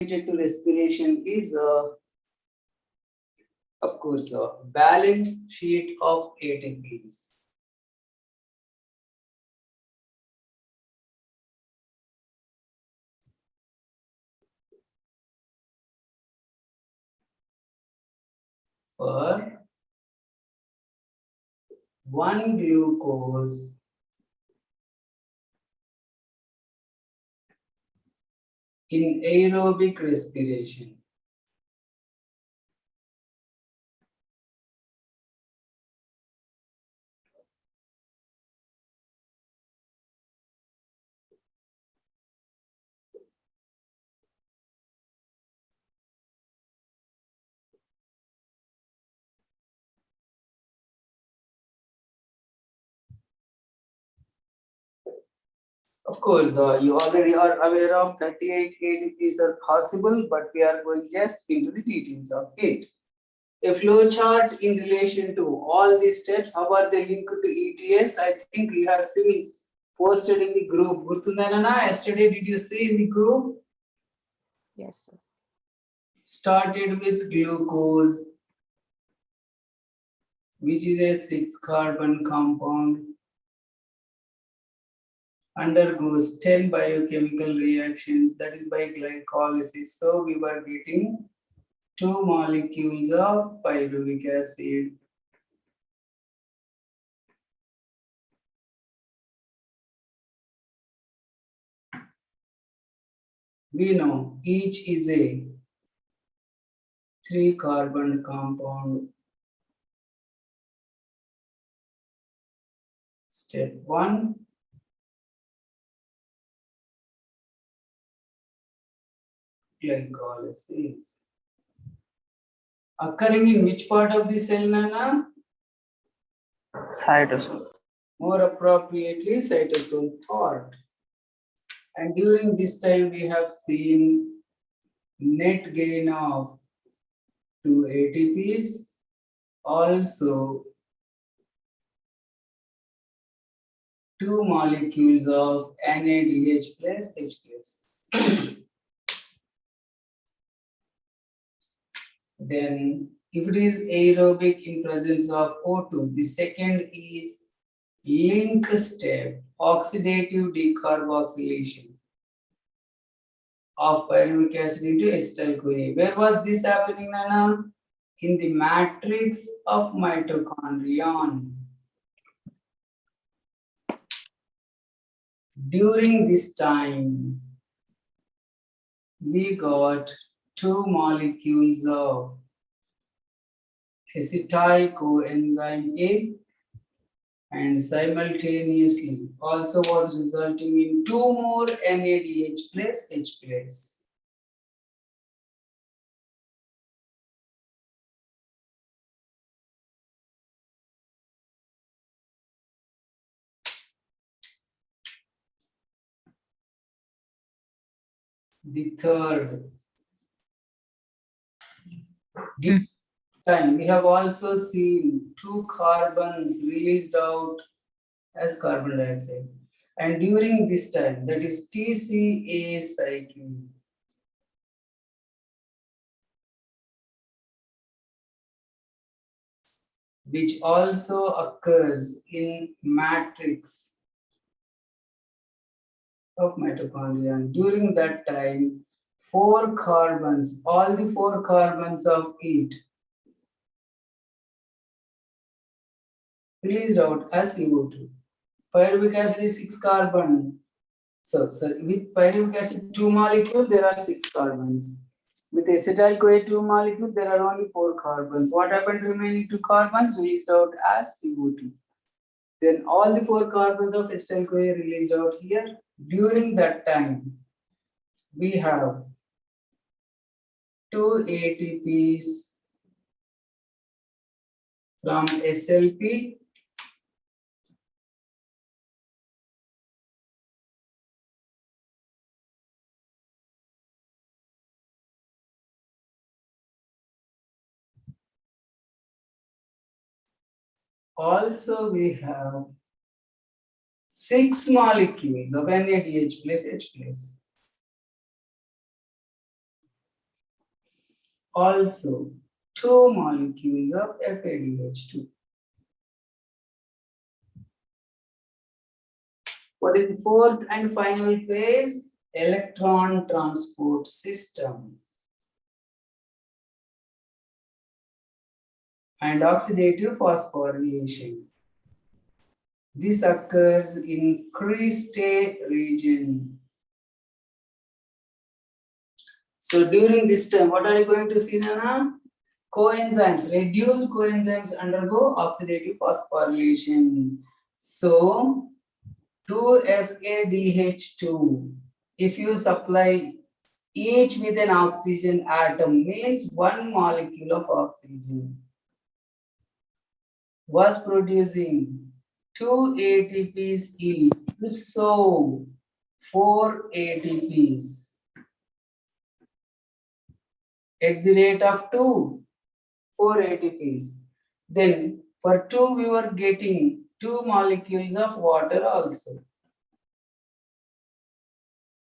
related to respiration is, of course, a balance sheet of ATPs. For one glucose in aerobic respiration. Of course, you already are aware of 38 ADPs are possible, but we are going just into the details of it. A flow chart in relation to all these steps, how are they linked to ETS? I think we have seen posted in the group. Gurtundanana, yesterday did you see in the group? Yes, sir. Started with glucose, which is a 6-carbon compound, undergoes 10 biochemical reactions, that is by glycolysis. So we were getting 2 molecules of pyruvic acid. We know each is a 3-carbon compound. Step 1. Glycolysis. Occurring in which part of the cell, Nana? Cytosol. More appropriately, cytosol part. And during this time, we have seen net gain of 2 ATPs. Also, 2 molecules of NADH plus H plus. Then, if it is aerobic in presence of O2, the second is link step, oxidative decarboxylation of pyruvic acid into acetyl-CoA. Where was this happening, Nana? In the matrix of mitochondrion. During this time, we got 2 molecules of acetyl coenzyme A, and simultaneously also was resulting in 2 more NADH plus H plus. The third time, we have also seen 2 carbons released out as carbon dioxide. And during this time, that is TCA cycle, which also occurs in matrix of mitochondria. During that time, 4 carbons, all the 4 carbons of it released out as CO2. Pyruvic acid is 6 carbon. So with pyruvic acid 2 molecules, there are 6 carbons. With acetyl-CoA 2 molecule, there are only 4 carbons. What happened to remaining 2 carbons? Released out as CO2. Then all the 4 carbons of acetyl-CoA released out here. During that time, we have 2 ATPs from SLP . Also, we have 6 molecules of NADH plus H plus. also 2 molecules of FADH2. What is the fourth and final phase? Electron transport system. And oxidative phosphorylation. This occurs in Crete region. So during this time, what are you going to see, Nana? Coenzymes, reduced coenzymes undergo oxidative phosphorylation. So 2FADH2, if you supply each with an oxygen atom, means 1 molecule of oxygen, was producing 2 ATPs each. If so, 4 ATPs at the rate of 2, 4 ATPs. Then for 2 we were getting 2 molecules of water also.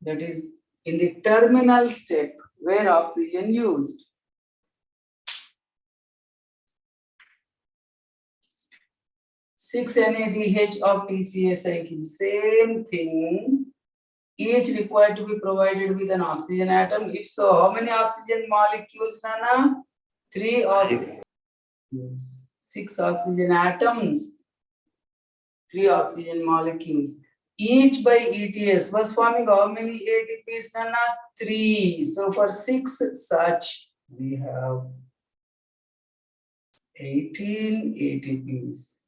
That is in the terminal step where oxygen used. Six NADH of TCA cycle, same thing. Each required to be provided with an oxygen atom. If so, how many oxygen molecules, Nana? 3 oxygen. 6 oxygen atoms. 3 oxygen molecules. Each by ETS was forming how many ATPs, Nana? 3. So for 6 such, we have 18 ATPs.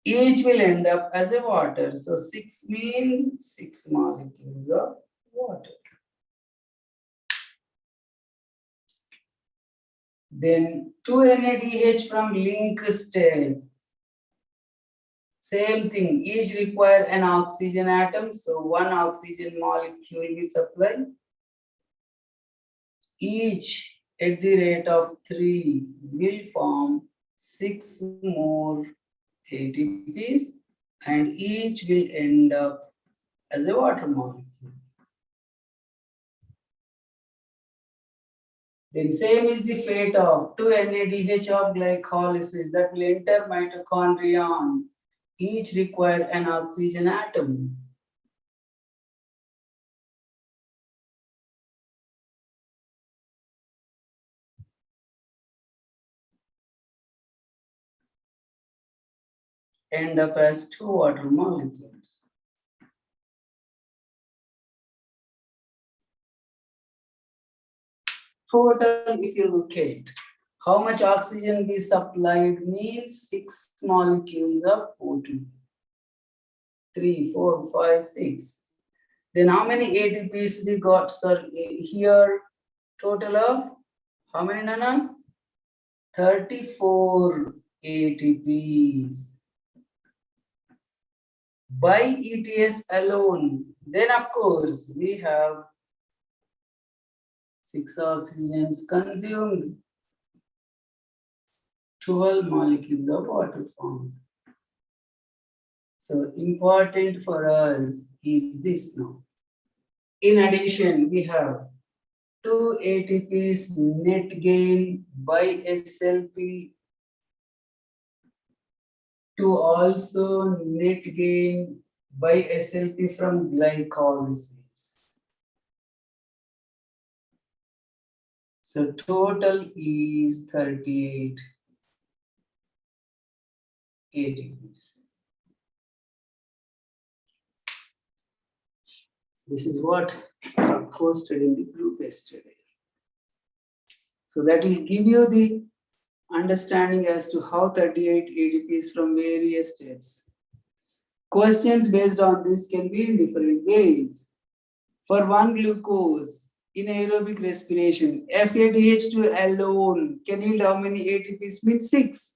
Each will end up as a water. So 6 means 6 molecules of water. Then 2 NADH from link state. Same thing, each require an oxygen atom. So 1 oxygen molecule we supply. Each at the rate of 3 will form 6 more ATPs and each will end up as a water molecule. Then same is the fate of 2 NADH of glycolysis that will enter mitochondrion. Each require an oxygen atom. End up as 2 water molecules. Total, if you look at how much oxygen we supplied means 6 molecules of O2. 3, 4, 5, 6. Then how many ATPs we got, sir? Here, total of how many, Nana? 34 ATPs. By ETS alone. Then of course, we have 6 oxygens consumed. 12 molecules of water formed. So important for us is this now. In addition, we have 2 ATPs net gain by SLP to also net gain by SLP from glycolysis. So total is 38 ATPs. This is what I posted in the group yesterday. So that will give you the understanding as to how 38 ATPs from various states. Questions based on this can be in different ways. For 1 glucose in aerobic respiration, FADH2 alone can yield how many ATPs? Means 6.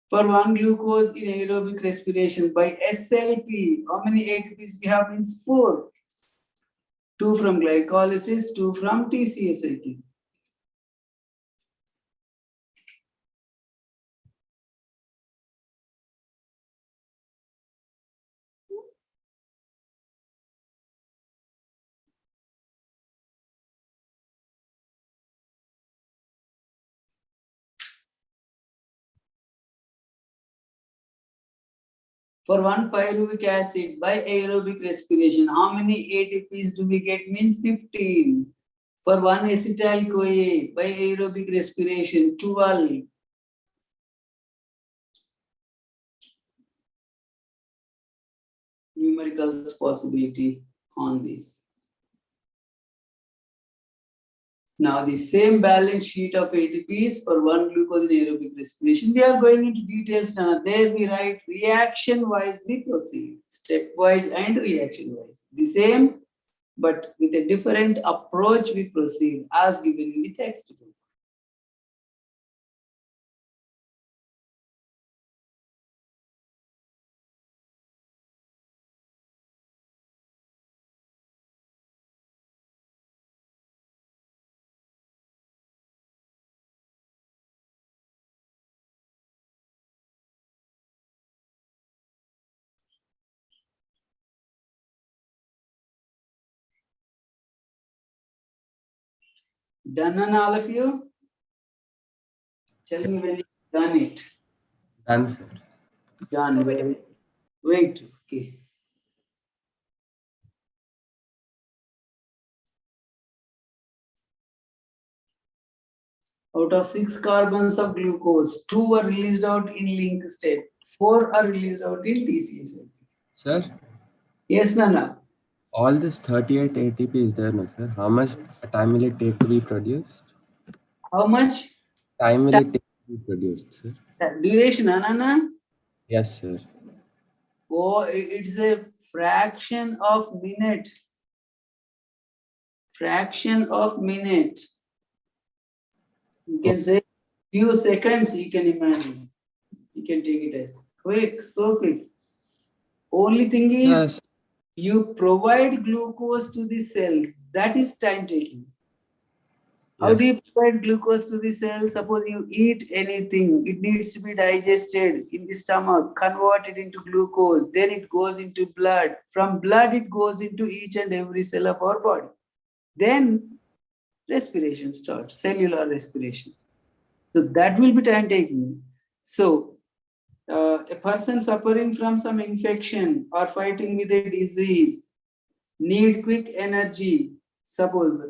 For 1 glucose in aerobic respiration by SLP, how many ATPs we have? Means 4. 2 from glycolysis, 2 from TCA cycle. For 1 pyruvic acid by aerobic respiration, how many ATPs do we get? Means 15. For 1 acetyl-CoA by aerobic respiration, 12. Numericals possibility on this. Now the same balance sheet of ATPs for 1 glucose in aerobic respiration. We are going into details now. There we write reaction-wise we proceed, step-wise and reaction-wise. The same, but with a different approach we proceed as given in the textbook. Done on all of you? Tell me when you've done it. Done, sir. Done. Wait. Okay. Out of 6 carbons of glucose, 2 were released out in link state, 4 are released out in TCA. Sir, Yes, Nana. all this 38 ATP is there, no, sir? How much time will it take to be produced? How much Time will it take to be produced, sir? duration, Nana? Yes, sir. Oh, it's a fraction of minute. Fraction of minute. You can say few seconds, you can imagine. You can take it as quick, so quick. Only thing is, Yes. you provide glucose to the cells. That is time taking. How Yes. do you provide glucose to the cells? Suppose you eat anything, it needs to be digested in the stomach, converted into glucose, then it goes into blood. From blood, it goes into each and every cell of our body. Then respiration starts, cellular respiration. So that will be time taking. So a person suffering from some infection or fighting with a disease need quick energy. Suppose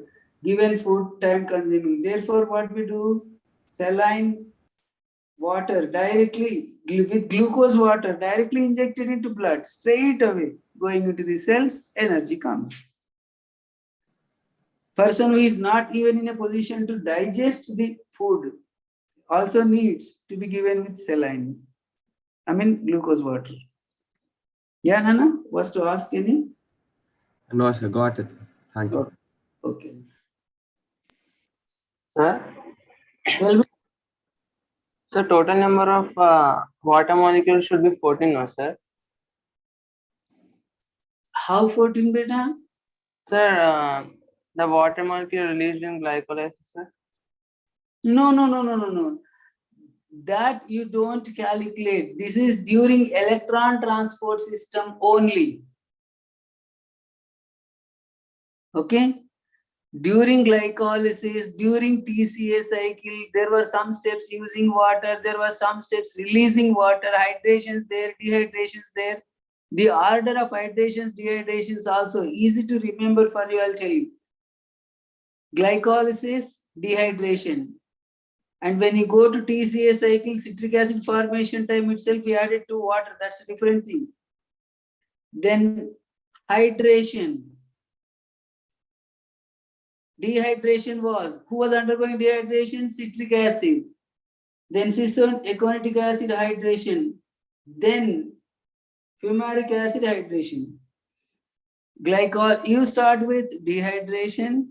given food time consuming. Therefore, what we do? Saline water directly with glucose water directly injected into blood, straight away going into the cells, energy comes. Person who is not even in a position to digest the food also needs to be given with saline. I mean glucose water. Yeah, Nana, was to ask any? No, sir. Got it. Thank you. Okay. Sir, Tell me, so total number of water molecules should be 14, no, sir? how 14 beta? Sir, the water molecule released in glycolysis, sir? No. That you don't calculate. This is during electron transport system only. Okay? During glycolysis, during TCA cycle, there were some steps using water, there were some steps releasing water, hydrations there, dehydrations there. The order of hydrations, dehydrations also easy to remember for you, I'll tell you. Glycolysis, dehydration. And when you go to TCA cycle, citric acid formation time itself, we added to water. That's a different thing. Then hydration. Dehydration was, who was undergoing dehydration? Citric acid. Then aconitic acid hydration. Then fumaric acid hydration. Glycol, you start with dehydration.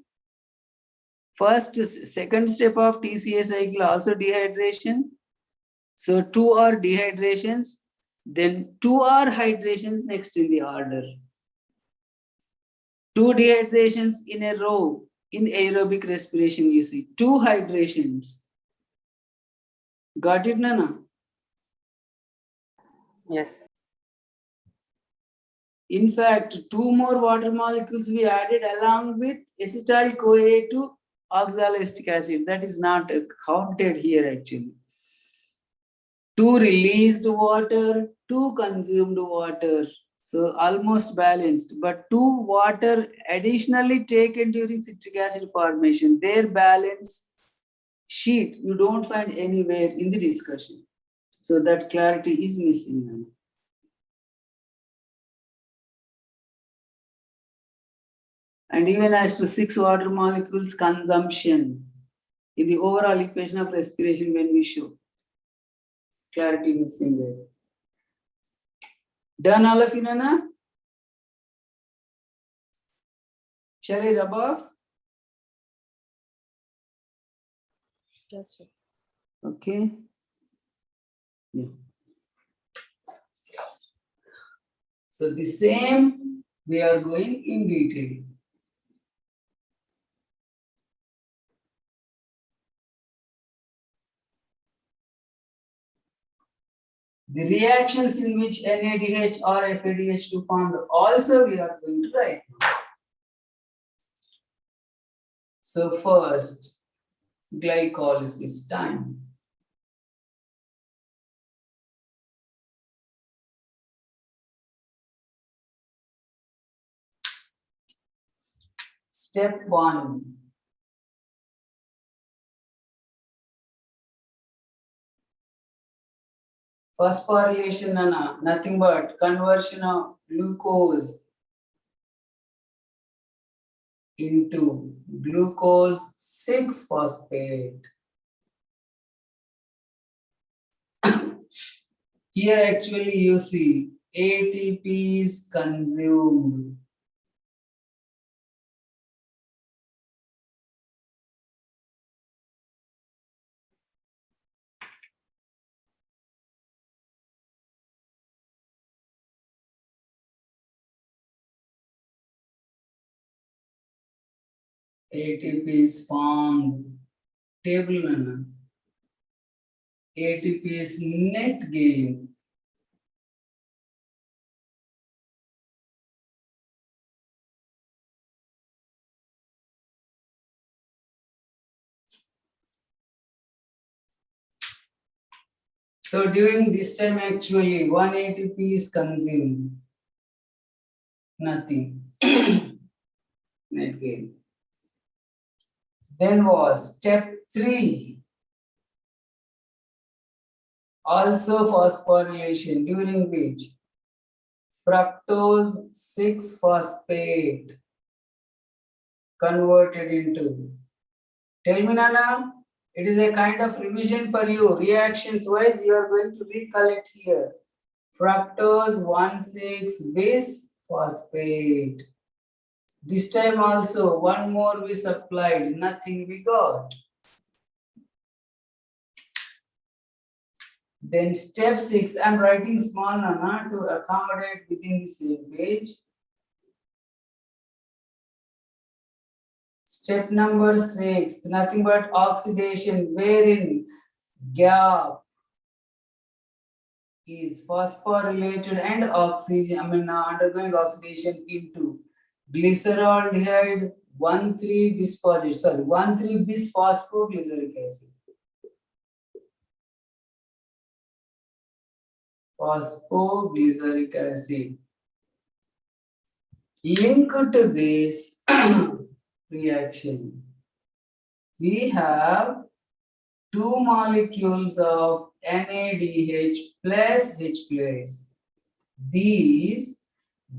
Second step of TCA cycle also dehydration. So 2 are dehydrations, then 2 are hydrations next in the order. 2 dehydrations in a row in aerobic respiration, you see. 2 hydrations. Got it, Nana? Yes. In fact, 2 more water molecules we added along with acetyl-CoA to oxaloacetic acid. That is not counted here actually. 2 released water, 2 consumed water. So almost balanced, but 2 water additionally taken during citric acid formation. Their balance sheet you don't find anywhere in the discussion. So that clarity is missing now. And even as to 6 water molecules consumption in the overall equation of respiration when we show. Clarity missing there. Done all of you, Nana? Shall I rub off? Yes, sir. Okay. Yeah. So the same we are going in detail. The reactions in which NADH or FADH2 formed also we are going to write. So first, glycolysis time. Step 1. Phosphorylation, Nana, nothing but conversion of glucose into glucose 6-phosphate. Here actually you see ATP is consumed. ATP is formed. Table, Nana. ATP is net gain. So during this time actually 1 ATP is consumed. Nothing. Net gain. Then was step 3. Also phosphorylation during which fructose 6-phosphate converted into. Tell me, Nana, it is a kind of revision for you. Reactions wise, you are going to recollect here. Fructose 1,6-bis phosphate. This time also, one more we supplied, nothing we got. Then step 6, I'm writing small, Nana, to accommodate within the same page. Step number 6, nothing but oxidation, wherein gap is phosphorylated and oxygen, undergoing oxidation into glyceraldehyde 1,3-bisphosphate, 1,3-bisphosphoglyceric acid. Phosphoglyceric acid. Linked to this reaction, we have 2 molecules of NADH plus H plus. These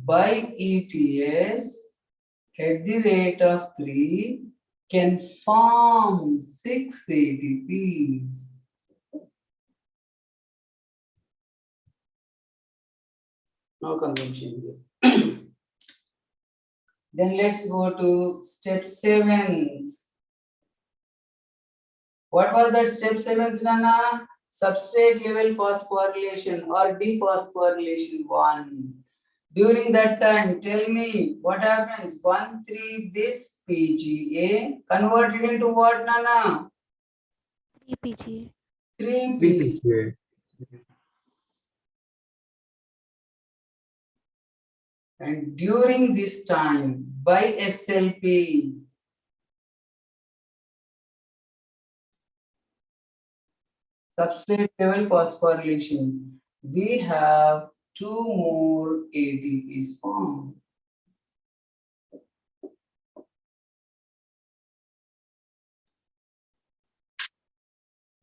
by ETS at the rate of 3 can form 6 ATPs. No consumption here. Then let's go to step 7. What was that step 7, Nana? Substrate level phosphorylation or dephosphorylation 1. During that time, tell me what happens? 1,3-bis PGA converted into what, Nana? 3 PG. 3 And during this time, by SLP, Substrate level phosphorylation. We have 2 more ATPs formed.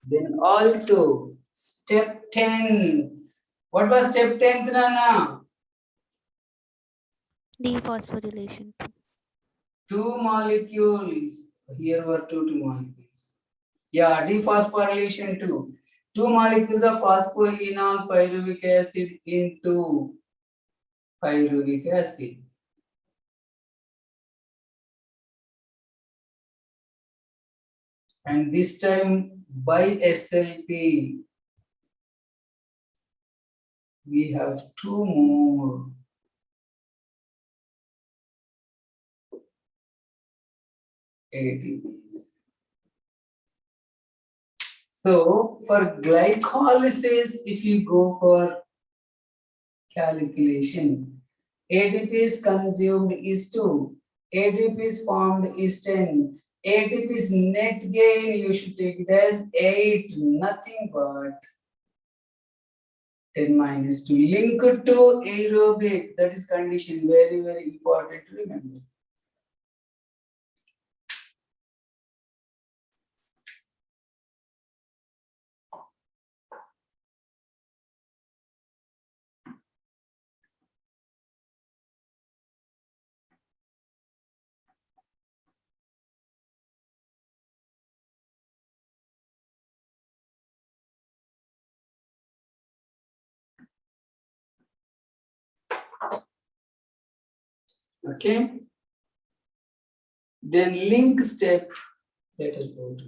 Then also step 10th. What was step 10th, Nana? Dephosphorylation. Two molecules. Here were two molecules. Yeah, dephosphorylation too. Two molecules of phosphoenol pyruvic acid into pyruvic acid. And this time by SLP, we have 2 more. ATPs. So for glycolysis, if you go for calculation, ATPs consumed is 2, ATPs formed is 10, ATPs net gain you should take it as 8, nothing but 10 minus 2. Linked to aerobic, that is condition, very, very important to remember. Okay. Then link step, let us go to.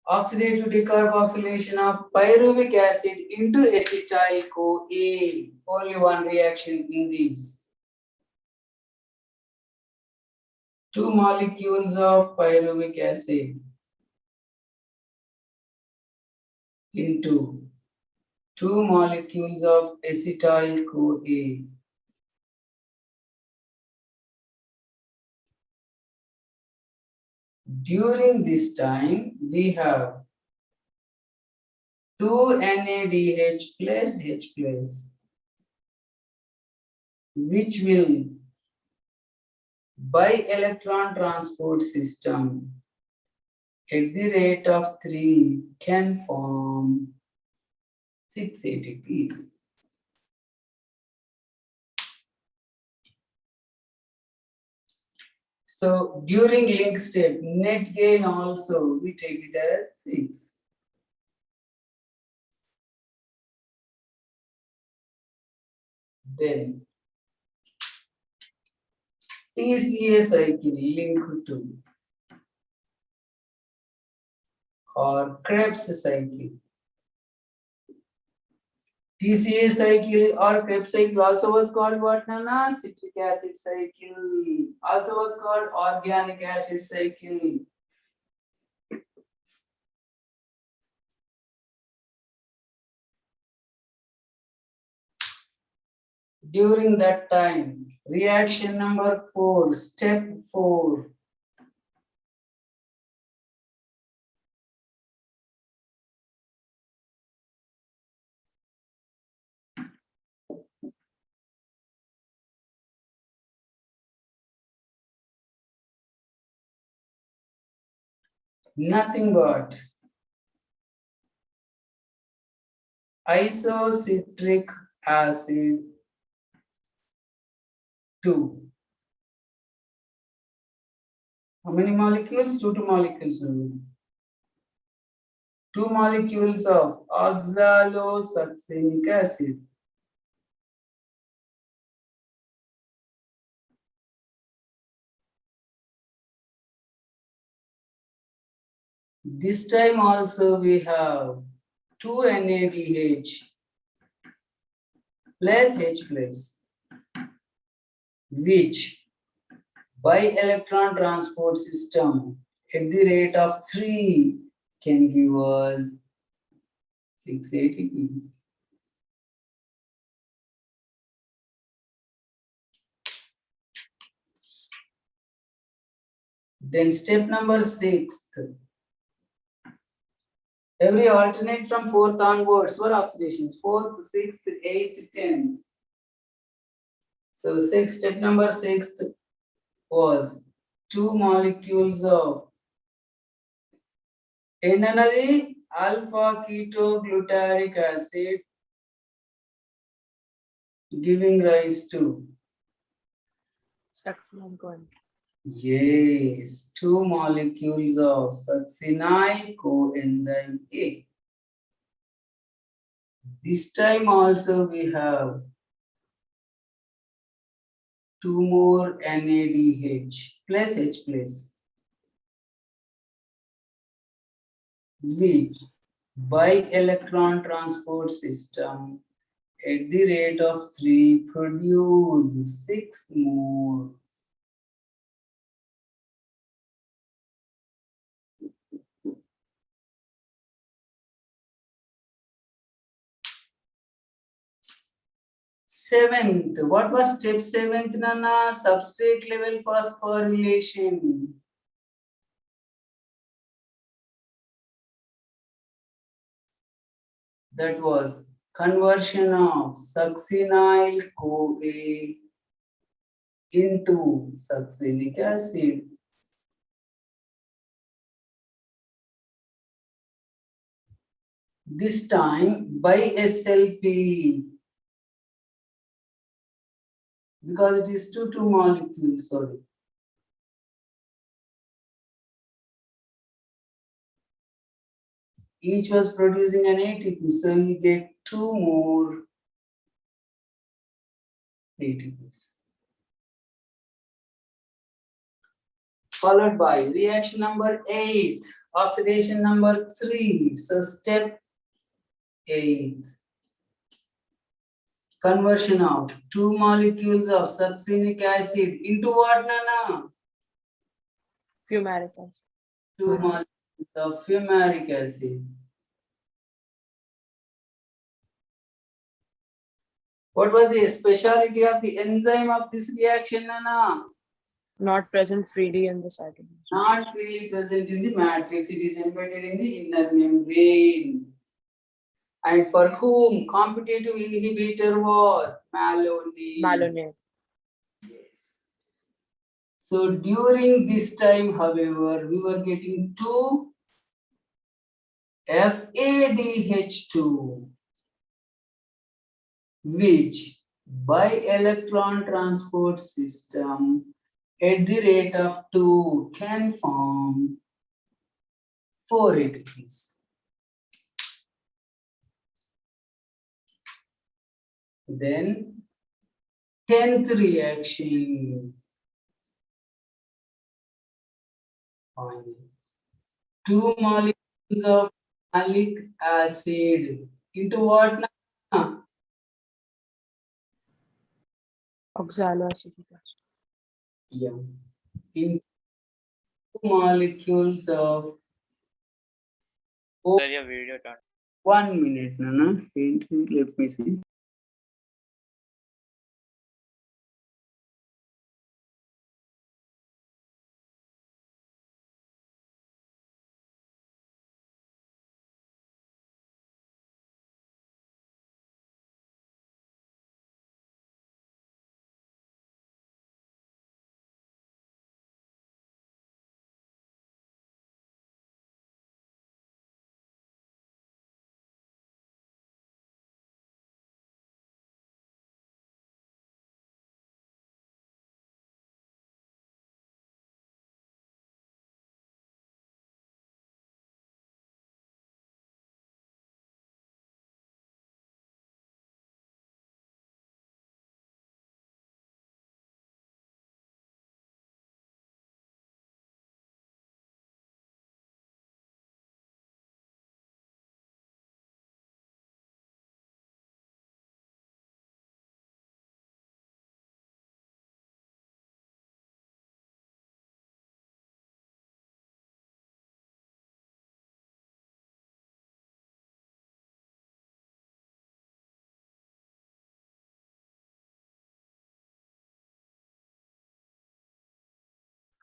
Oxidative decarboxylation of pyruvic acid into acetyl-CoA. Only one reaction in these. 2 molecules of pyruvic acid into 2 molecules of acetyl-CoA. During this time, we have 2 NADH plus H plus, which will by electron transport system at the rate of 3 can form 6 ATPs. So during link step, net gain also we take it as 6. Then TCA cycle linked to or Krebs cycle. TCA cycle or Krebs cycle also was called what, Nana? Citric acid cycle. Also was called organic acid cycle. During that time, reaction number 4, step 4. Nothing but isocitric acid 2. How many molecules? 2 molecules. 2 molecules of oxalosuccinic acid. This time also we have 2 NADH plus H plus, which by electron transport system at the rate of 3 can give us 6 ATPs. Then step number 6. Every alternate from 4th onwards were oxidations. 4th, 6th, 8th, 10th. So step number 6 was 2 molecules of another alpha ketoglutaric acid giving rise to Succinylcholine. yes, 2 molecules of succinyl coenzyme A. This time also we have 2 more NADH plus H plus, which by electron transport system at the rate of 3 produce 6 more. Seventh, what was step 7th, Nana? Substrate level phosphorylation. That was conversion of succinyl-CoA into succinic acid. This time by SLP, because it is 2 molecules, sorry. Each was producing an ATP, so you get 2 more ATPs. Followed by reaction number 8, oxidation number 3. So step 8. Conversion of 2 molecules of succinic acid into what, Nana? Fumaric acid. 2 molecules of fumaric acid. What was the speciality of the enzyme of this reaction, Nana? Not present freely in the cytoplasm. Not freely present in the matrix, it is embedded in the inner membrane. And for whom competitive inhibitor was malonate. Malonate. Yes. So during this time, however, we were getting 2 FADH2, which by electron transport system at the rate of 2 can form 4 ATPs. Then 10th reaction. 2 molecules of malic acid into what now? Oxaloacetic acid. Yeah. In 2 molecules of Sir, your video done. 1 minute, Nana. Let me see.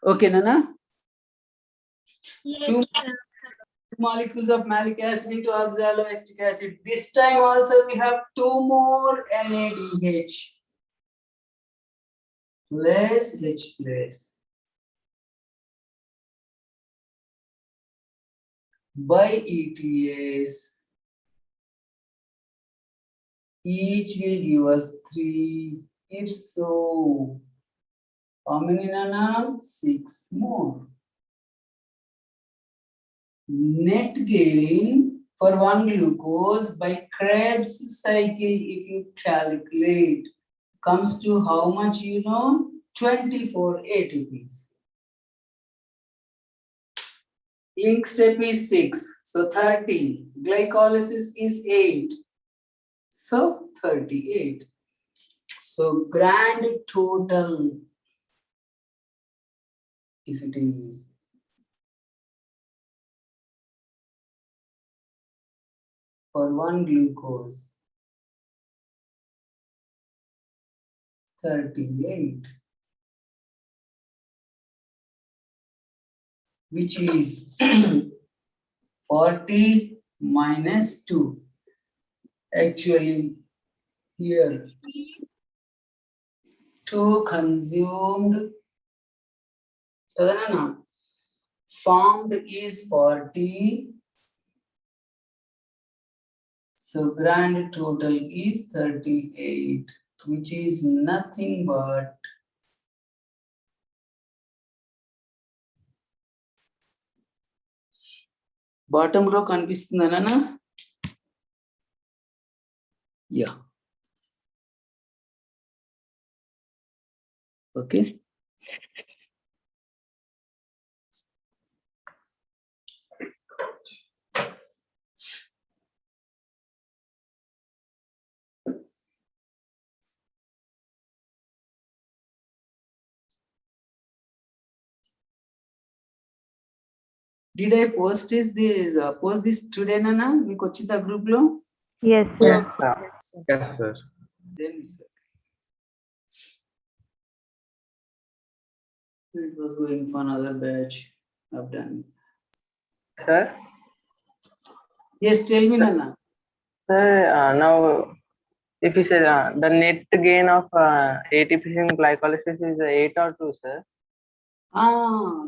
Okay, Nana. Two molecules of malic acid into oxaloacetic acid. This time also we have 2 more NADH. Place, which place? By ETS. Each will give us 3. If so, how many Nana? 6 more. Net gain for 1 glucose by Krebs cycle, if you calculate, comes to how much, you know? 24 ATPs. Link step is 6, so 30. Glycolysis is 8, so 38. So grand total, if it is for 1 glucose, 38, which is 40 minus 2. Actually, here 2 consumed, formed is 40. So grand total is 38, which is nothing but bottom row kanpistundana? Yeah. Okay. Did I post this today, Nana? We the group lo? Yes, Yes, sir. sir. Yes, sir. Yes, sir. Then it's okay. It was going for another batch. I've done. Sir, Yes, tell me, Nana. sir, now if you say the net gain of ATPs in glycolysis is 8 or 2, sir.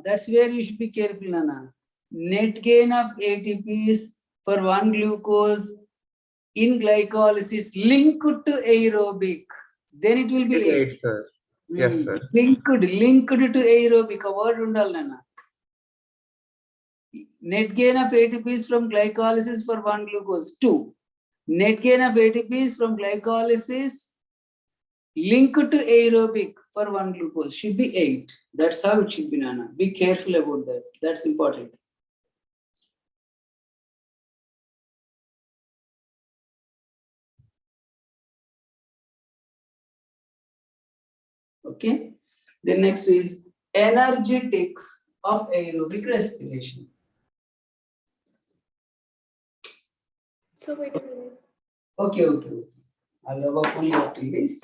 That's where you should be careful, Nana. Net gain of ATPs for 1 glucose in glycolysis linked to aerobic. Then it will be 8. sir. Yes, sir. Linked to aerobic. A word undal, Nana. Net gain of ATPs from glycolysis for 1 glucose, 2. Net gain of ATPs from glycolysis linked to aerobic for 1 glucose should be 8. That's how it should be, Nana. Be careful about that. That's important. Okay. The next is energetics of aerobic respiration. So wait a minute. Okay. I'll pull you up to this.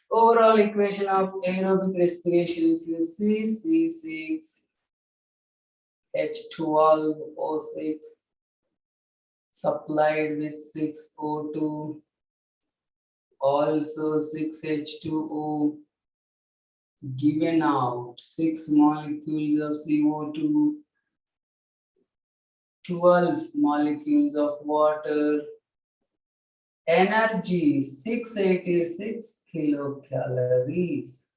Overall equation of aerobic respiration, if you see C6 H12O6 supplied with 6O2, also 6H2O, given out 6 molecules of CO2, 12 molecules of water, energy 686 kilocalories.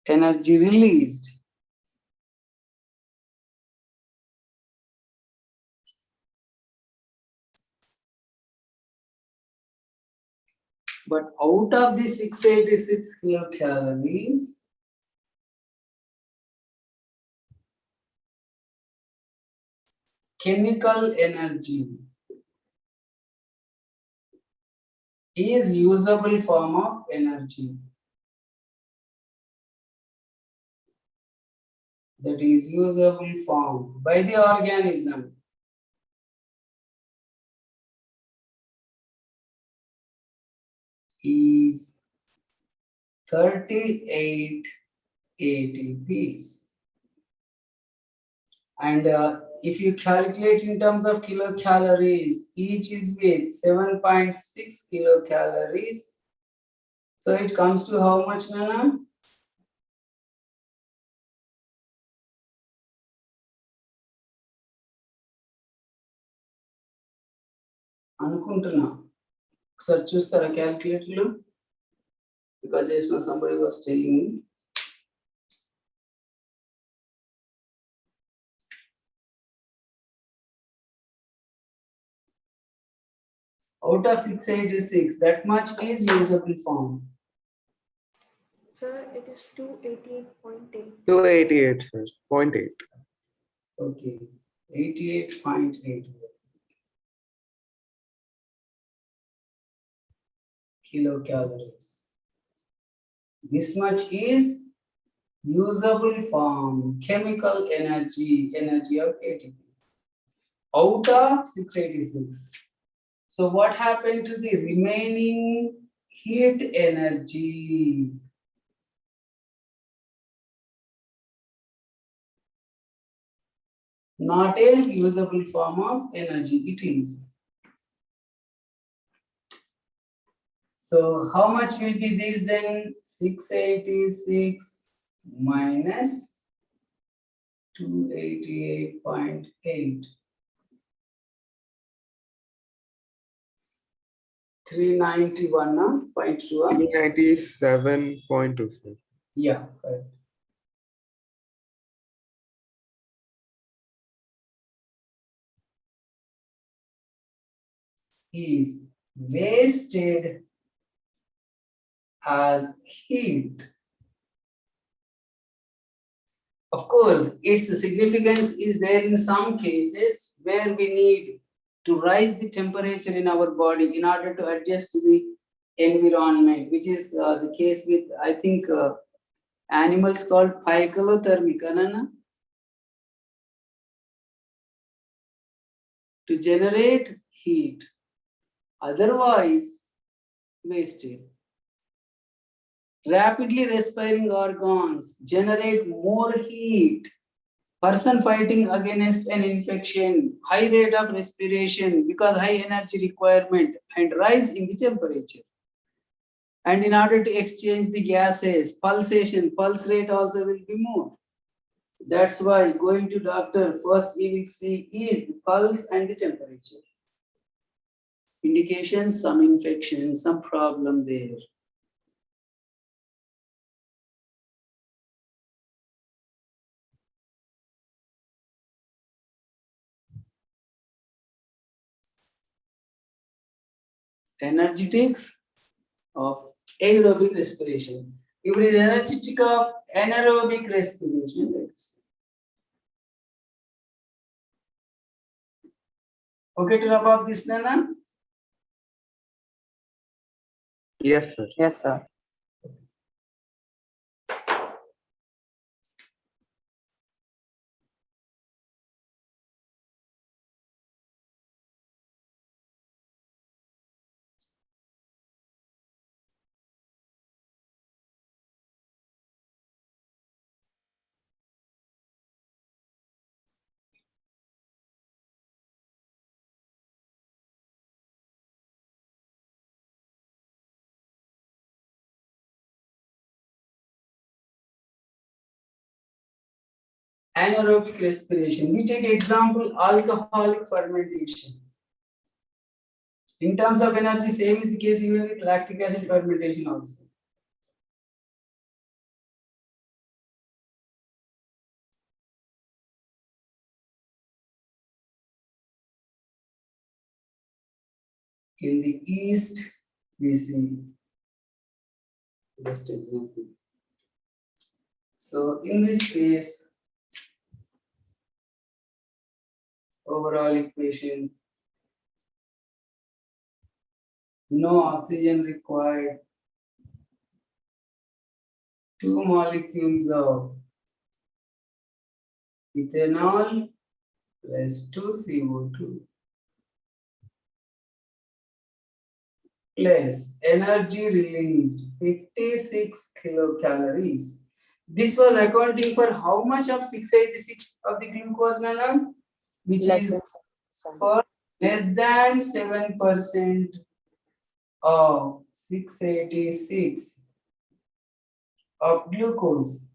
Energy released. But out of the 686 kilocalories, chemical energy is usable form of energy. That is usable form by the organism. Is 38 ATPs. And if you calculate in terms of kilocalories, each is with 7.6 kilocalories. So it comes to how much, Nana? అనుకుంటున్నా ఒకసారి చూస్తారా క్యాల్కులేటర్లు because just now somebody was telling me. Out of 686, that much is usable form. Sir, it is 288.8. 288, sir. 0.8. Okay, 88.8 kilocalories. This much is usable form, chemical energy, energy of ATPs. Out of 686. So what happened to the remaining heat energy? Not a usable form of energy, it is. So how much will be this then? 686 minus 288.8. 391.2. 397.2, sir. Yeah, correct. Is wasted as heat. Of course, its significance is there in some cases where we need to rise the temperature in our body in order to adjust to the environment, which is the case with, I think, animals called phycalothermic, Anana? To generate heat. Otherwise, wasted. Rapidly respiring organs generate more heat. Person fighting against an infection, high rate of respiration because high energy requirement and rise in the temperature. And in order to exchange the gases, pulsation, pulse rate also will be more. That's why going to doctor, first he will see is the pulse and the temperature. Indication, some infection, some problem there. Energetics of aerobic respiration. If it is energetic of anaerobic respiration, let's see. Okay to wrap up this, Nana? Yes, sir. Yes, sir. anaerobic respiration. We take example alcoholic fermentation. In terms of energy, same is the case even with lactic acid fermentation also. In the east, we see just example. So in this case, overall equation, no oxygen required, 2 molecules of ethanol plus 2 CO2 plus energy released 56 kilocalories. This was accounting for how much of 686 of the glucose, Nana? Which Less is than 7. for less than 7% of 686 of glucose.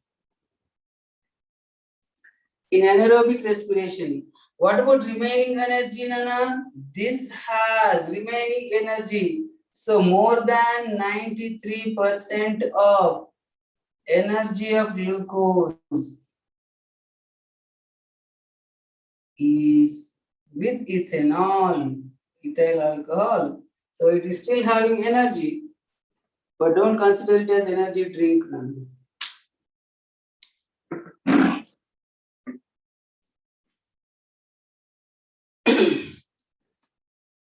In anaerobic respiration, what about remaining energy, Nana? This has remaining energy. So more than 93% of energy of glucose is with ethanol, ethyl alcohol. So it is still having energy, but don't consider it as energy drink. Nana.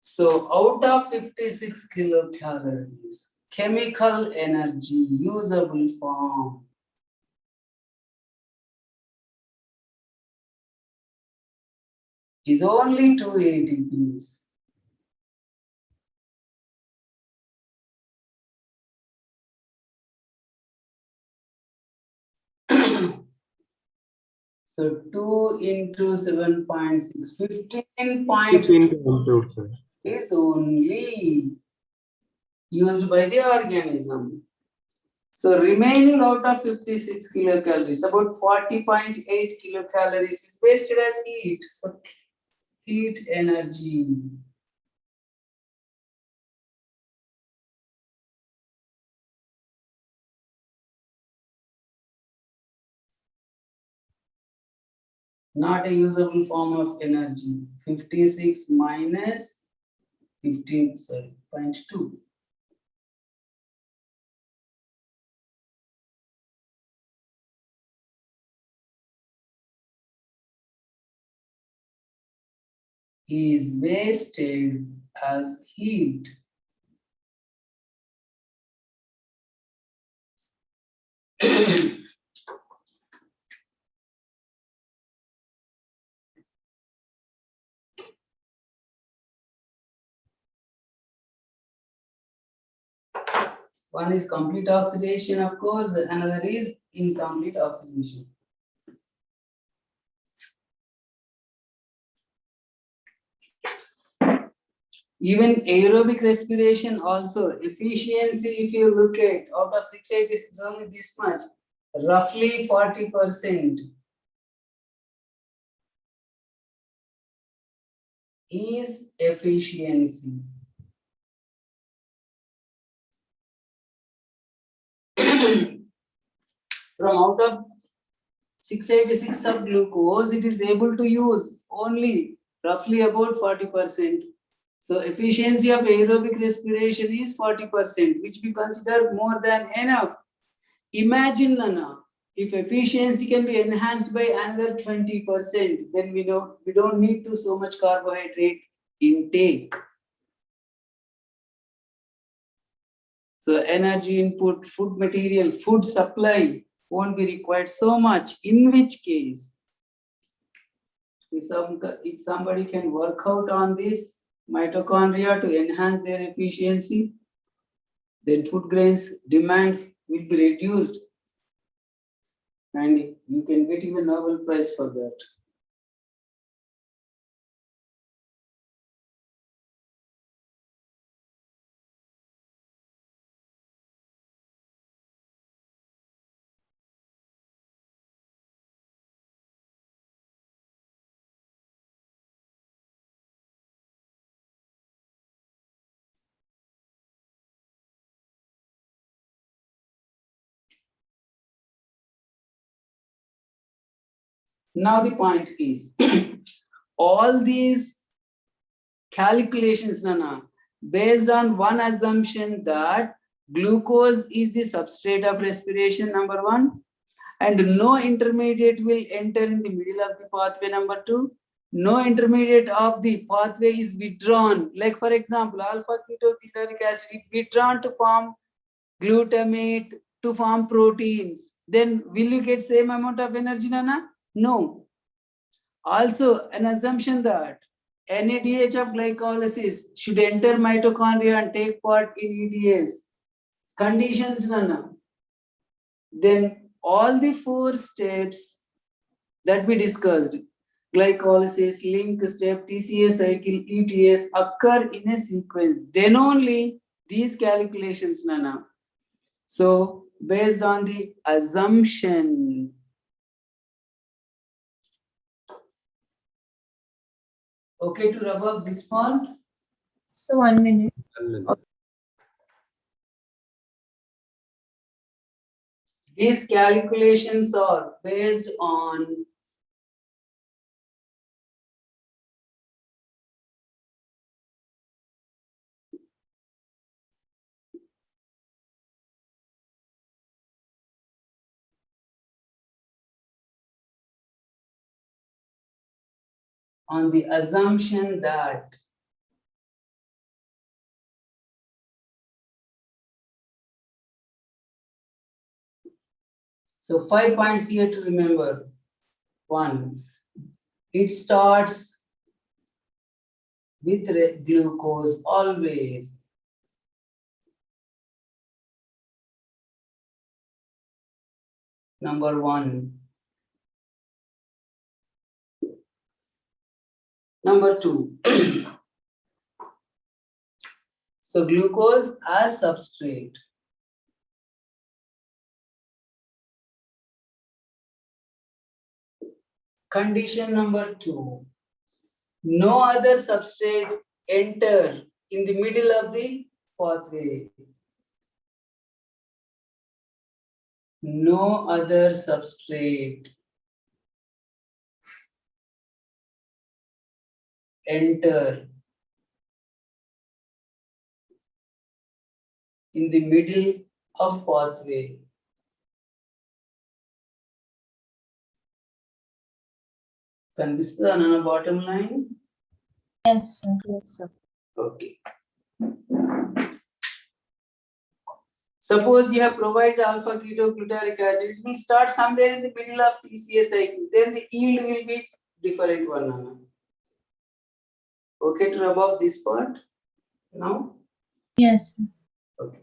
So out of 56 kilocalories, chemical energy, usable form, is only 2 ATPs. So 2 into 7.6, 15.2 15.2, sir. is only used by the organism. So remaining out of 56 kilocalories, about 40.8 kilocalories is wasted as heat. So heat energy. Not a usable form of energy. 56 minus 15, sorry, 0.2. Is wasted as heat. One is complete oxidation, of course, another is incomplete oxidation. Even aerobic respiration also, efficiency, if you look at out of 686, only this much, roughly 40% is efficiency. From out of 686 of glucose, it is able to use only roughly about 40%. So efficiency of aerobic respiration is 40%, which we consider more than enough. Imagine, Nana, if efficiency can be enhanced by another 20%, then we don't need to so much carbohydrate intake. So energy input, food material, food supply won't be required so much, in which case, if somebody can work out on this mitochondria to enhance their efficiency, then food grains demand will be reduced and you can get even Nobel Prize for that. Now the point is, all these calculations, Nana, based on one assumption that glucose is the substrate of respiration, number one, and no intermediate will enter in the middle of the pathway, number two. No intermediate of the pathway is withdrawn. Like for example, alpha ketoglutarate acid is withdrawn to form glutamate, to form proteins. Then will you get same amount of energy, Nana? No. Also, an assumption that NADH of glycolysis should enter mitochondria and take part in EDS. Conditions, Nana. Then all the four steps that we discussed, glycolysis, link step, TCA cycle, ETS, occur in a sequence. Then only these calculations, Nana. So based on the assumption, okay to rub up this part? So 1 minute. 1 minute. These calculations are based on the assumption that so 5 points here to remember. One, it starts with glucose always. Number one. Number two. So glucose as substrate. Condition number two. No other substrate enter in the middle of the pathway. No other substrate enter in the middle of pathway. Kanipistuda na bottom line? Yes, sir. Yes, sir. Okay. Suppose you have provided alpha ketoglutarate acid, it will start somewhere in the middle of TCA cycle. Then the yield will be different one. Nana. Okay to rub off this part now? Yes, sir. Okay.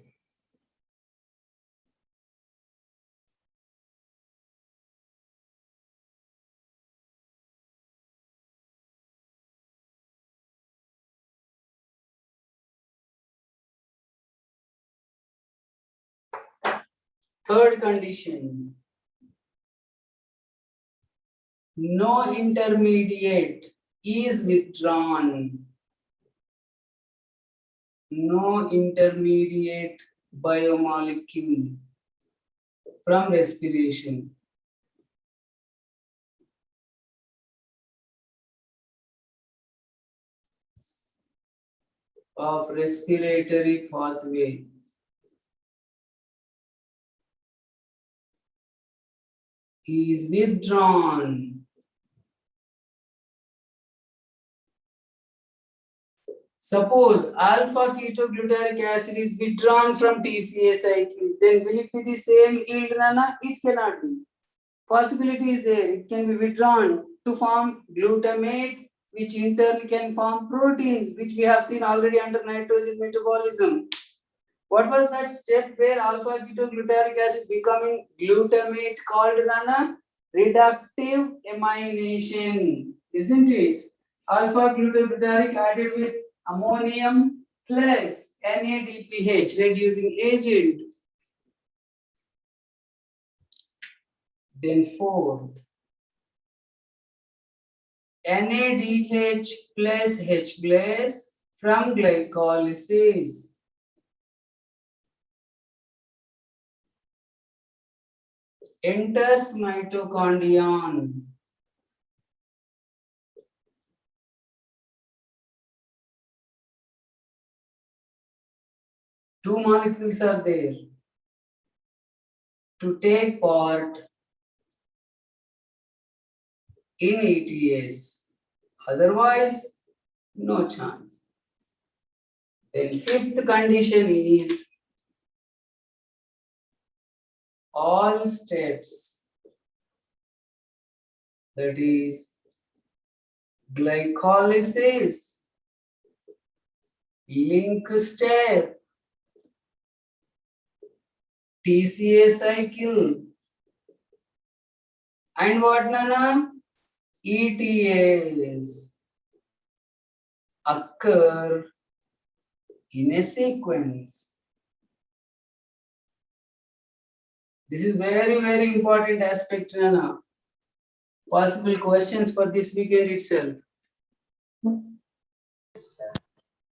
Third condition. No intermediate is withdrawn. No intermediate biomolecule from respiration. Of respiratory pathway. Is withdrawn. Suppose alpha ketoglutarate acid is withdrawn from TCA cycle, then will it be the same yield, Nana? It cannot be. Possibility is there. It can be withdrawn to form glutamate, which in turn can form proteins, which we have seen already under nitrogen metabolism. What was that step where alpha ketoglutarate acid becoming glutamate called, Nana? Reductive amynation, isn't it? Alpha glutamic added with ammonium plus NADPH, reducing agent. Then fourth, NADH plus H plus from glycolysis. Enters mitochondrion. 2 molecules are there to take part in ETS. Otherwise, no chance. Then fifth condition is all steps, that is glycolysis, link step, TCA cycle, and what, Nana? ETS occur in a sequence. This is very, very important aspect, Nana. Possible questions for this weekend itself.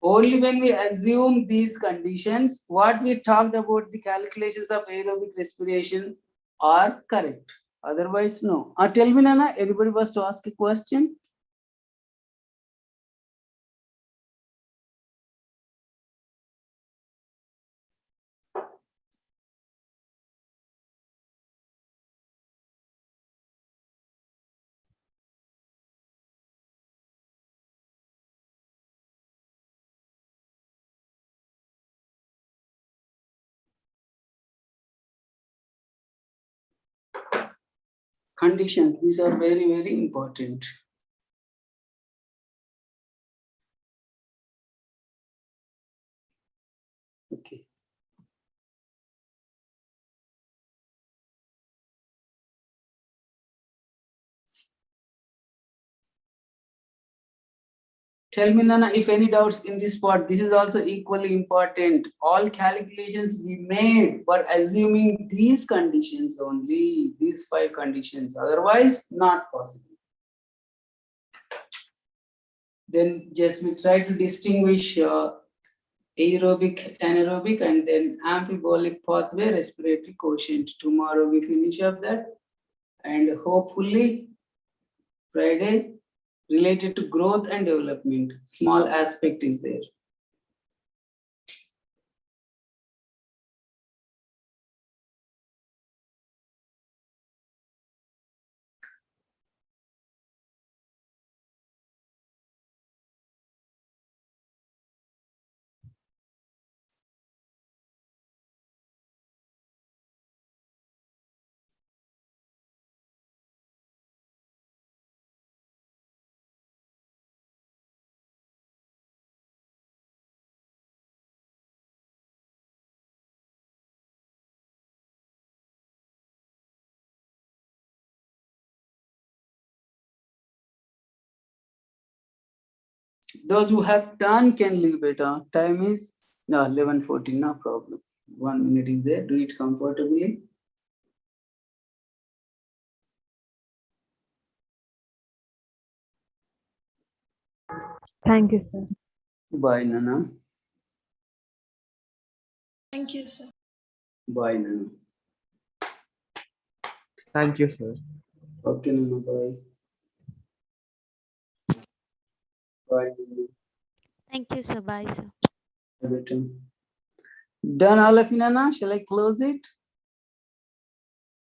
Only when we assume these conditions, what we talked about the calculations of aerobic respiration are correct. Otherwise, no. Tell me, Nana, anybody was to ask a question? Conditions, these are very, very important. Okay. Tell me, Nana, if any doubts in this part. This is also equally important. All calculations we made were assuming these conditions only, these 5 conditions. Otherwise, not possible. Then just we try to distinguish aerobic, anaerobic, and then amphibolic pathway, respiratory quotient. Tomorrow we finish up that, and hopefully Friday related to growth and development. Small aspect is there. Those who have done can leave better. Time is no 11:14, no problem. 1 minute is there. Do it comfortably. Thank you, sir. Bye, Nana. Thank you, sir. Bye, Nana. Thank you, sir. Okay, Nana. Bye. Bye. Nana. Thank you, sir. Bye, sir. Bye, better. Done all of you, Nana? Shall I close it?